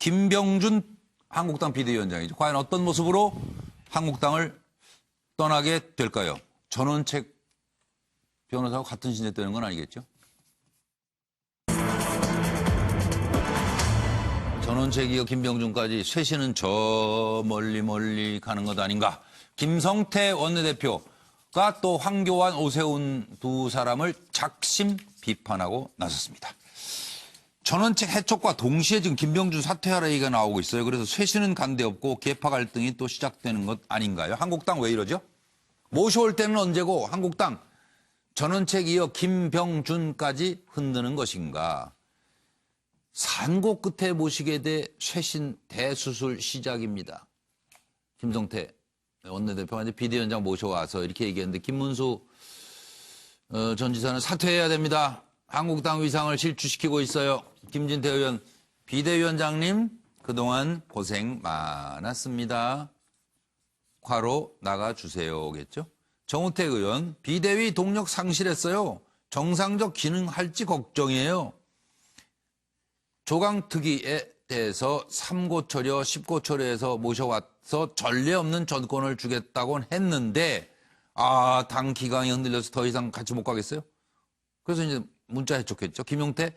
김병준 한국당 비대위원장이죠. 과연 어떤 모습으로 한국당을 떠나게 될까요? 전원책 변호사와 같은 신세 되는 건 아니겠죠? 전원책 이어 김병준까지 쇄신은 저 멀리 가는 것 아닌가. 김성태 원내대표가 또 황교안, 오세훈 두 사람을 작심 비판하고 나섰습니다. 전원책 해촉과 동시에 지금 김병준 사퇴하라 얘기가 나오고 있어요. 그래서 쇄신은 간데없고 계파 갈등이 또 시작되는 것 아닌가요? 한국당 왜 이러죠? 모셔올 때는 언제고 한국당 전원책 이어 김병준까지 흔드는 것인가? 산고 끝에 모시게 돼 쇄신 대수술 시작입니다. 김성태 원내대표가 이제 비대위원장 모셔와서 이렇게 얘기했는데 김문수 전 지사는 사퇴해야 됩니다. 한국당 위상을 실추시키고 있어요. 김진태 의원, 비대위원장님 그동안 고생 많았습니다. 과로 나가주세요겠죠. 정우택 의원, 비대위 동력 상실했어요. 정상적 기능할지 걱정이에요. 조강특위에 대해서 3고 처리와 10고 처리해서 모셔와서 전례 없는 전권을 주겠다고는 했는데 당 기강이 흔들려서 더 이상 같이 못 가겠어요. 그래서 이제 문자 해촉했죠. 김용태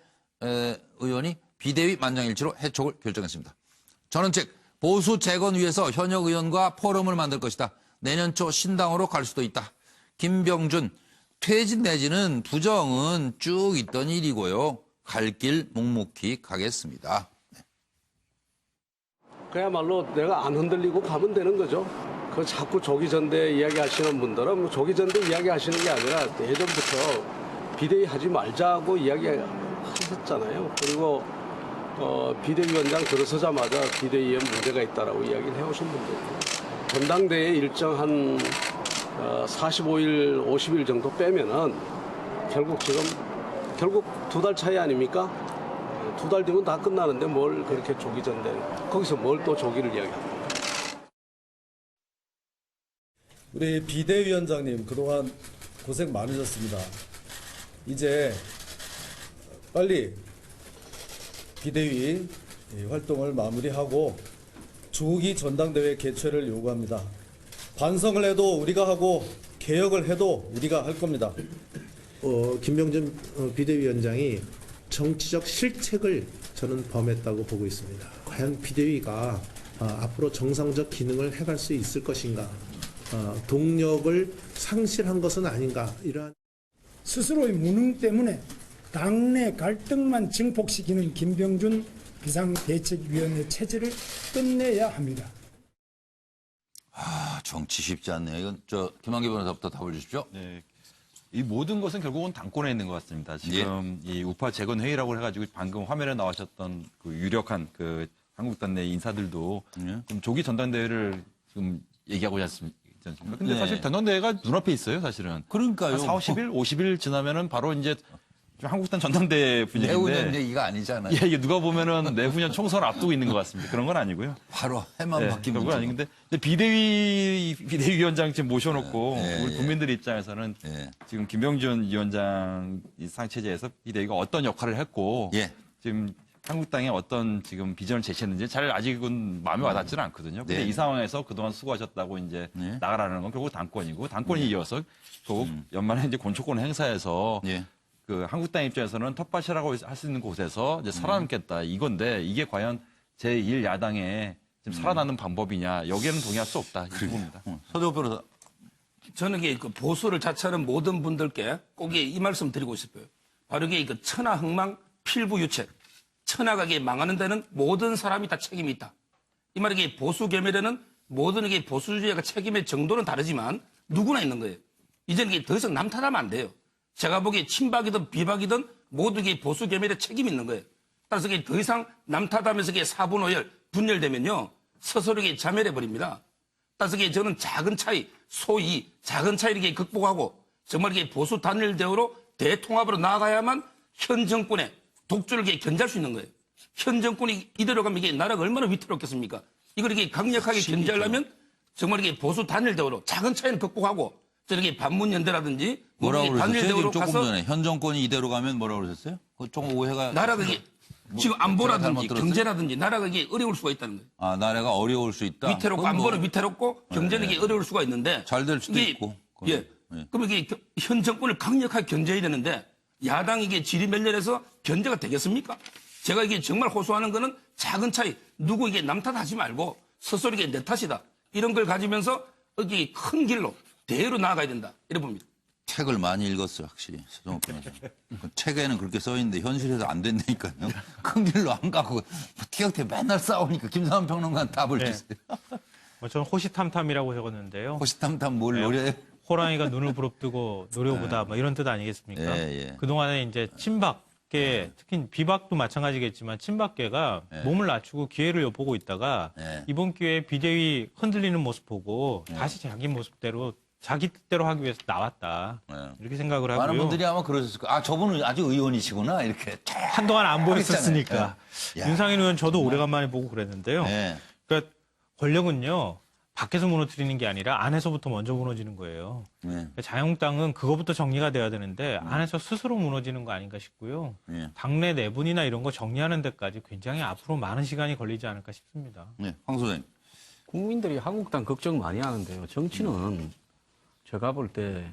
의원이 비대위 만장일치로 해촉을 결정했습니다. 전원책 보수 재건 위해서 현역 의원과 포럼을 만들 것이다. 내년 초 신당으로 갈 수도 있다. 김병준 퇴진 내지는 부정은 쭉 있던 일이고요. 갈 길 묵묵히 가겠습니다. 네. 그야말로 내가 안 흔들리고 가면 되는 거죠. 그 자꾸 조기 전대 이야기하시는 분들은 뭐 조기 전대 이야기하시는 게 아니라 예전부터 비대위 하지 말자고 이야기하셨잖아요. 그리고 비대위원장 들어서자마자 비대위에 문제가 있다라고 이야기를 해오신 분들. 전당대회 일정 한 45일, 50일 정도 빼면은 결국 2달 차이 아닙니까? 2달 뒤면 다 끝나는데 뭘 그렇게 조기 전대, 거기서 뭘 또 조기를 이야기합니까? 우리 비대위원장님 그동안 고생 많으셨습니다. 이제 빨리 비대위 활동을 마무리하고 조기 전당대회 개최를 요구합니다. 반성을 해도 우리가 하고 개혁을 해도 우리가 할 겁니다. 김병준 비대위원장이 정치적 실책을 저는 범했다고 보고 있습니다. 과연 비대위가 앞으로 정상적 기능을 해갈 수 있을 것인가, 동력을 상실한 것은 아닌가, 이러한 스스로의 무능 때문에 당내 갈등만 증폭시키는 김병준 비상대책위원회 체제를 끝내야 합니다. 정치 쉽지 않네요. 이건 김한기 변호사부터 답을 주십시오. 네. 이 모든 것은 결국은 당권에 있는 것 같습니다. 지금 이 우파 재건 회의라고 해가지고 방금 화면에 나오셨던 그 유력한 그 한국당 내 인사들도 좀 조기 전당대회를 지금 얘기하고 있지 않습니까? 근데 사실 전당대회가 눈앞에 있어요, 사실은. 그러니까요. 4, 50일, 50일 지나면은 바로 이제 한국당 전당대회 분위기인데. 내후년 얘기가 아니잖아요. 예, 이게 누가 보면은 내후년 총선을 앞두고 있는 것 같습니다. 그런 건 아니고요. 바로 해만 바뀌면. 그건 아닌데 비대위원장 지금 모셔놓고 우리 국민들 입장에서는 지금 김병준 위원장 이 상체제에서 비대위가 어떤 역할을 했고 지금 한국당에 어떤 지금 비전을 제시했는지 잘 아직은 마음에 와닿지는 않거든요. 근데 이 상황에서 그동안 수고하셨다고 이제 나가라는 건 결국 당권이고 당권이 이어서 결국 연말에 이제 권초권 행사에서 그 한국당 입장에서는 텃밭이라고 할 수 있는 곳에서 이제 살아남겠다 이건데 이게 과연 제1야당의 지금 살아나는 방법이냐 여기에는 동의할 수 없다 이 부분입니다. 서대호 변호사. 저는 이게 그 보수를 자처하는 모든 분들께 꼭 이 말씀 드리고 싶어요. 바로 이게 그 천하흥망 필부유책. 천하가 이게 망하는 데는 모든 사람이 다 책임이 있다. 이 말이 이게 보수 계멸에는 모든 이게 보수주의가 책임의 정도는 다르지만 누구나 있는 거예요. 이제는 이게 더 이상 남 탓하면 안 돼요. 제가 보기에 친박이든 비박이든 모두 이게 보수 계멸에 책임이 있는 거예요. 따라서 이게 더 이상 남 탓하면서 이게 사분오열, 분열되면요. 스스로 이게 자멸해버립니다. 따라서 이게 저는 작은 차이, 소위 작은 차이를 이렇게 극복하고 정말 이게 보수 단일 대우로 대통합으로 나아가야만 현 정권의 독주를 이렇게 견제할 수 있는 거예요. 현 정권이 이대로 가면 이게 나라가 얼마나 위태롭겠습니까? 이걸 이렇게 강력하게 견제하려면 정말 이게 보수 단일 대우로 작은 차이는 극복하고 저렇게 반문연대라든지 뭐라고 그러셨어요? 단일 대우로 조금 가서 전에 현 정권이 이대로 가면 뭐라고 그러셨어요? 조금 오해가. 나라가 이게 지금 제가 안보라든지 잘못 들었어요? 경제라든지 나라가 이게 어려울 수가 있다는 거예요. 아, 나라가 어려울 수 있다. 위태롭고 그건 뭐 안보는 위태롭고 경제는 이게 어려울 수가 있는데 잘 될 수도 이게- 있고. 예. 그럼 이게 현 정권을 강력하게 견제해야 되는데 야당이 이게 지리멸렬해서 견제가 되겠습니까? 제가 이게 정말 호소하는 거는 작은 차이, 누구 이게 남 탓하지 말고 스스로 이게 내 탓이다. 이런 걸 가지면서 여기 큰 길로 대회로 나아가야 된다. 이래 봅니다. 책을 많이 읽었어요, 확실히. 서정욱 변호사. 책에는 그렇게 써 있는데 현실에서 안 된다니까요. 큰 길로 안 가고 티격태 맨날 싸우니까 김상환 평론가는 답을 네. 주세요. 저는 호시탐탐이라고 적었는데요. 호시탐탐 뭘 네. 노려요? 호랑이가 눈을 부릅뜨고 노려보다 뭐 이런 뜻 아니겠습니까? 예. 그동안에 이제 친박계, 특히 비박도 마찬가지겠지만 친박계가 몸을 낮추고 기회를 엿보고 있다가 이번 기회에 비대위 흔들리는 모습 보고 다시 자기 모습대로 자기 뜻대로 하기 위해서 나왔다. 이렇게 생각을 하고요. 많은 분들이 아마 그러셨을 거예요. 아, 저분은 아주 의원이시구나. 이렇게. 한동안 안 보였었으니까. 야, 윤상현 의원 저도 오래간만에 보고 그랬는데요. 네. 그러니까 권력은요. 밖에서 무너뜨리는 게 아니라 안에서부터 먼저 무너지는 거예요. 그러니까 자유한국당은 그거부터 정리가 돼야 되는데 안에서 스스로 무너지는 거 아닌가 싶고요. 당내 내분이나 이런 거 정리하는 데까지 굉장히 앞으로 많은 시간이 걸리지 않을까 싶습니다. 네, 황 소장님. 국민들이 한국당 걱정 많이 하는데요. 정치는 제가 볼 때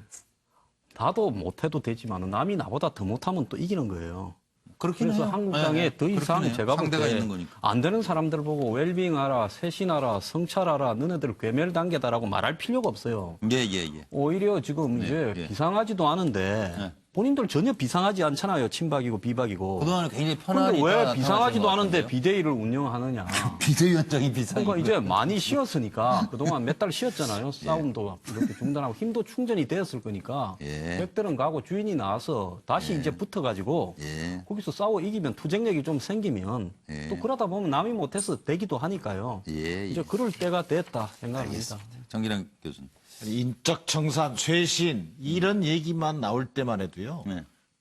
나도 못해도 되지만 남이 나보다 더 못하면 또 이기는 거예요. 그렇긴 그래서 해요. 한국당에 네, 더 이상 그렇긴 해요. 제가 볼 상대가 때 있는 거니까. 안 되는 사람들 보고 웰빙하라, 쇄신하라, 성찰하라, 너네들 괴멸 단계다라고 말할 필요가 없어요. 예. 오히려 지금 이제 비상하지도 않은데 본인들 전혀 비상하지 않잖아요. 친박이고 비박이고. 그동안은 굉장히 편안히. 그런데 왜 비상하지도 않은데 비대위를 운영하느냐. 비대위원장이 비상이. 그러니까 이제 많이 쉬었으니까 그동안 몇 달 쉬었잖아요. 싸움도 이렇게 중단하고 힘도 충전이 되었을 거니까 백들은 가고 주인이 나와서 다시 이제 붙어가지고 거기서 싸워 이기면 투쟁력이 좀 생기면 또 그러다 보면 남이 못해서 되기도 하니까요. 이제 그럴 때가 됐다 생각합니다. 정기랑 교수님. 인적 청산, 쇄신 이런 얘기만 나올 때만 해도요.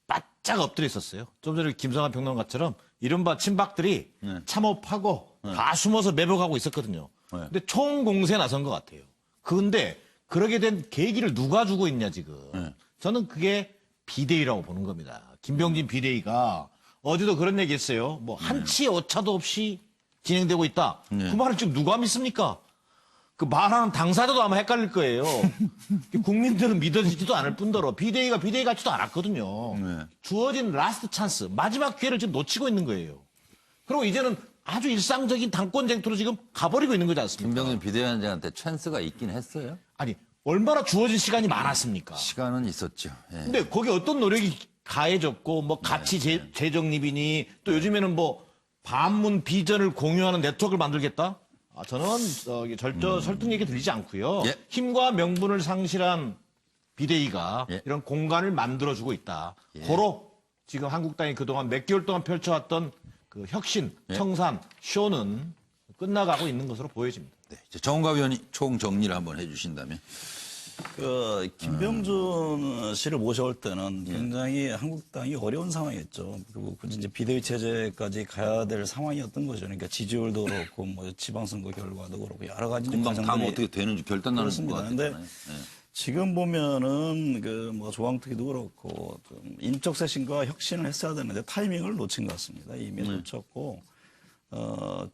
바짝 엎드려 있었어요. 좀 전에 김성환 평론가처럼 이른바 친박들이 참호하고 다 숨어서 매복하고 있었거든요. 근데 총공세에 나선 것 같아요. 근데 그러게 된 계기를 누가 주고 있냐 지금. 저는 그게 비대위라고 보는 겁니다. 김병진 비대위가 어제도 그런 얘기 했어요. 뭐 한치의 오차도 없이 진행되고 있다. 그 말을 지금 누가 믿습니까? 그 말하는 당사자도 아마 헷갈릴 거예요. 국민들은 믿어지지도 않을 뿐더러 비대위가 비대위 같지도 않았거든요. 주어진 라스트 찬스, 마지막 기회를 지금 놓치고 있는 거예요. 그리고 이제는 아주 일상적인 당권 쟁투로 지금 가버리고 있는 거지 않습니까? 김병준 비대위원장한테 찬스가 있긴 했어요. 아니, 얼마나 주어진 시간이 많았습니까? 시간은 있었죠. 근데 거기 어떤 노력이 가해졌고, 뭐 가치 재정립이니, 또 요즘에는 뭐 반문 비전을 공유하는 네트워크를 만들겠다? 저는 설득 얘기 들리지 않고요. 힘과 명분을 상실한 비대위가 이런 공간을 만들어주고 있다. 고로 지금 한국당이 그동안 몇 개월 동안 펼쳐왔던 그 혁신, 청산, 쇼는 끝나가고 있는 것으로 보여집니다. 네, 이제 정은가 위원이 총 정리를 한번 해주신다면. 김병준 씨를 모셔올 때는 굉장히 한국당이 어려운 상황이었죠. 그리고 굳이 이제 비대위 체제까지 가야 될 상황이었던 거죠. 그러니까 지지율도 그렇고 뭐 지방선거 결과도 그렇고 여러 가지 금방 과정들이 당 어떻게 되는지 결단 나는 것 그렇습니다. 같은데. 근데 지금 보면은 그 뭐 조항특위도 그렇고 좀 인적 쇄신과 혁신을 했어야 되는데 타이밍을 놓친 것 같습니다. 이미 놓쳤고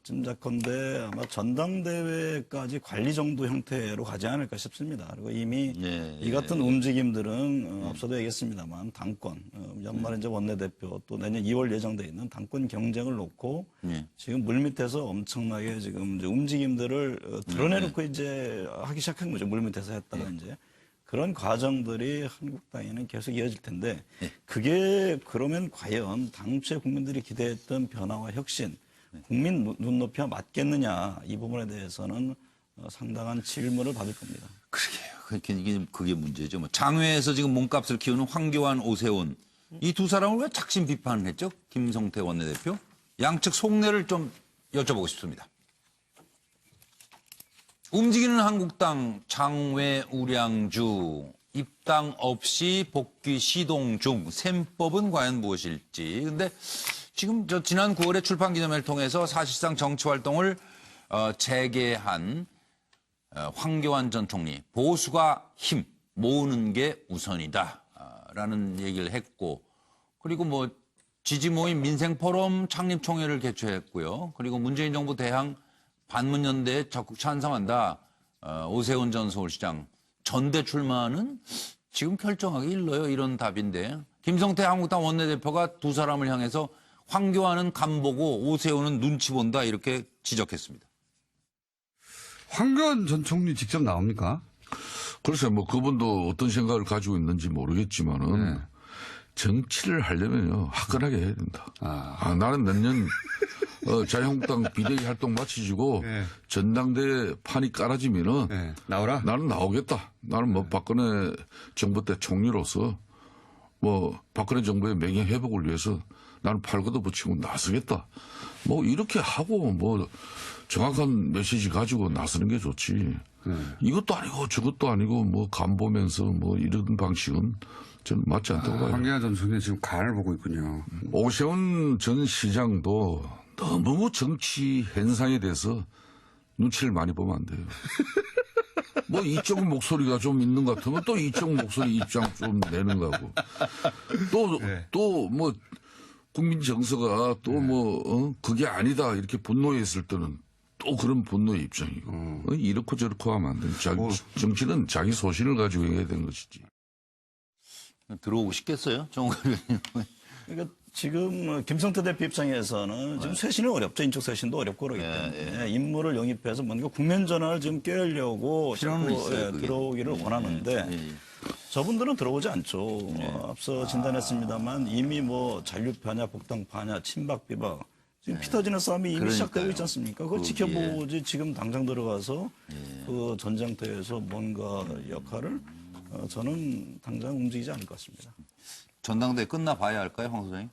짐작컨대 아마 전당대회까지 관리 정도 형태로 가지 않을까 싶습니다. 그리고 이미 이 같은 움직임들은 없어도 되겠습니다만 당권 연말에 이제 원내대표 또 내년 2월 예정돼 있는 당권 경쟁을 놓고 지금 물밑에서 엄청나게 지금 이제 움직임들을 드러내놓고 이제 하기 시작한 거죠. 물밑에서 했다가 이제 그런 과정들이 한국당에는 계속 이어질 텐데 그게 그러면 과연 당초에 국민들이 기대했던 변화와 혁신 국민 눈높이와 맞겠느냐 이 부분에 대해서는 상당한 질문을 받을 겁니다. 그러게요. 그게 문제죠. 뭐 장외에서 지금 몸값을 키우는 황교안, 오세훈 이 두 사람을 왜 작심 비판을 했죠? 김성태 원내대표. 양측 속내를 좀 여쭤보고 싶습니다. 움직이는 한국당 장외 우량주 입당 없이 복귀 시동 중 셈법은 과연 무엇일지. 근데 지금 지난 9월에 출판 기념회를 통해서 사실상 정치 활동을 재개한 황교안 전 총리 보수가 힘 모으는 게 우선이다라는 얘기를 했고 그리고 뭐 지지모임 민생포럼 창립총회를 개최했고요. 그리고 문재인 정부 대항 반문연대에 적극 찬성한다. 오세훈 전 서울시장 전대 출마는 지금 결정하기 일러요. 이런 답인데 김성태 한국당 원내대표가 두 사람을 향해서 황교안은 간보고 오세훈은 눈치 본다 이렇게 지적했습니다. 황교안 전 총리 직접 나옵니까? 글쎄 뭐 그분도 어떤 생각을 가지고 있는지 모르겠지만은 정치를 하려면요 화끈하게 해야 된다. 나는 내년 자유한국당 비대위 활동 마치시고 전당대회 판이 깔아지면은 나오라. 나는 나오겠다. 나는 뭐 박근혜 정부 때 총리로서 뭐 박근혜 정부의 명예 회복을 위해서 나는 팔 걷어붙이고 나서겠다. 뭐 이렇게 하고 뭐 정확한 메시지 가지고 나서는 게 좋지. 이것도 아니고 저것도 아니고 뭐 간 보면서 뭐 이런 방식은 저는 맞지 않다고 봐요. 황교안 전 총리 지금 간을 보고 있군요. 오세훈 전 시장도 너무 정치 현상에 대해서 눈치를 많이 보면 안 돼요. 뭐 이쪽 목소리가 좀 있는 것 같으면 또 이쪽 목소리 입장 좀 내는 거고. 또 뭐 국민 정서가 또 뭐 그게 아니다 이렇게 분노했을 때는 또 그런 분노의 입장이고. 이렇고 저렇고 하면 안 돼. 정치는 자기 소신을 가지고 해야 되는 것이지. 들어오고 싶겠어요? 정우관 의원님. 그러니까 지금 김성태 대표 입장에서는 지금 쇄신은 어렵죠. 인적 쇄신도 어렵고 그러기 때문에 인물을 영입해서 뭔가 국면 전환을 지금 꾀하려고 들어오기를 원하는데 저분들은 들어오지 않죠. 앞서 진단했습니다만 이미 뭐 잔류파냐 복당파냐 친박 비박 지금 피 터지는 싸움이 이미 시작되고 있지 않습니까? 그걸 지켜보지 지금 당장 들어가서 그 전장터에서 뭔가 역할을 저는 당장 움직이지 않을 것 같습니다. 전당대회 끝나 봐야 할까요, 황 소장님?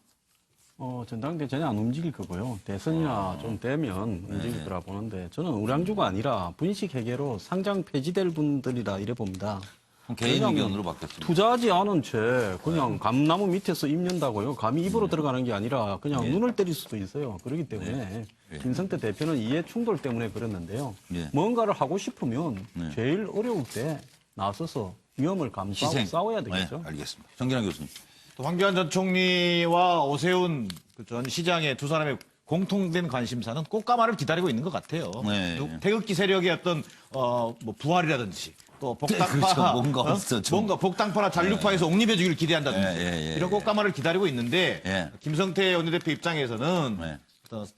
전당대 전혀 안 움직일 거고요. 대선이나 좀 되면 움직일 거라 보는데 저는 우량주가 아니라 분식 회계로 상장 폐지될 분들이라 이래 봅니다. 개인 의견으로 바뀌었습니다. 투자하지 않은 채 그냥 감나무 밑에서 입는다고요. 감이 입으로 들어가는 게 아니라 그냥 눈을 때릴 수도 있어요. 그렇기 때문에 김성태 대표는 이해 충돌 때문에 그랬는데요. 뭔가를 하고 싶으면 제일 어려울 때 나서서 위험을 감수하고 싸워야 되겠죠. 알겠습니다. 정기랑 교수님. 또 황교안 전 총리와 오세훈 전 시장의 두 사람의 공통된 관심사는 꽃가마를 기다리고 있는 것 같아요. 태극기 세력의 어떤 뭐 부활이라든지 또 복당파 뭔가 복당파나 잔류파에서 옹립해주기를 기대한다든지 이런 꽃가마를 기다리고 있는데 김성태 원내대표 입장에서는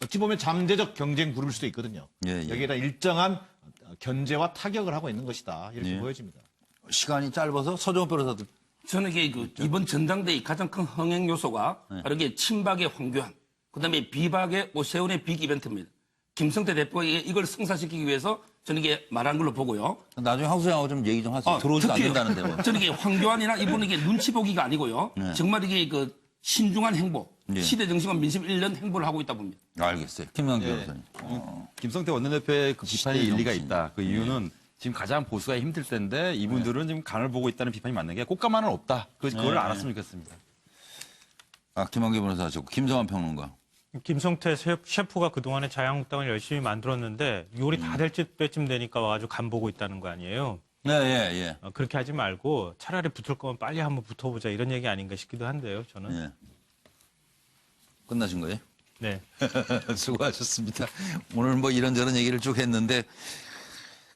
어찌 보면 잠재적 경쟁 그룹일 수도 있거든요. 여기에다 일정한 견제와 타격을 하고 있는 것이다 이렇게 보여집니다. 시간이 짧아서 서정호 변호사도 저는 이게 이번 전당대회 가장 큰 흥행 요소가 바로 이게 친박의 황교안, 그다음에 비박의 오세훈의 빅 이벤트입니다. 김성태 대표가 이걸 성사시키기 위해서 저는 이게 말한 걸로 보고요. 나중에 황 소장하고 좀 얘기 좀 하세요. 들어오지도 않는다는데. 뭐. 저는 이게 황교안이나 이분은 이게 눈치 보기가 아니고요. 정말 이게 그 신중한 행보, 시대 정신과 민심 1년 행보를 하고 있다 봅니다. 알겠어요. 김명기 변호사님. 김성태 원내대표의 그 비판이 일리가 있다. 그 이유는 지금 가장 보수가 힘들 때인데 이분들은 지금 간을 보고 있다는 비판이 맞는 게 꽃가마는 없다. 그걸 알았으면 좋겠습니다. 김한기 변호사 하셨고 김성환 평론가. 김성태 셰프가 그동안에 자유한국당을 열심히 만들었는데 요리 다 될 때쯤 되니까 와가지고 간 보고 있다는 거 아니에요. 그렇게 하지 말고 차라리 붙을 거면 빨리 한번 붙어보자 이런 얘기 아닌가 싶기도 한데요. 저는. 끝나신 거예요? 네. 수고하셨습니다. 오늘 뭐 이런저런 얘기를 쭉 했는데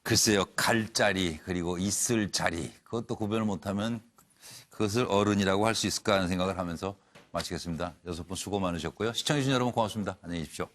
글쎄요. 갈 자리 그리고 있을 자리 그것도 구별을 못하면 그것을 어른이라고 할 수 있을까 하는 생각을 하면서 마치겠습니다. 6분 수고 많으셨고요. 시청해주신 여러분 고맙습니다. 안녕히 계십시오.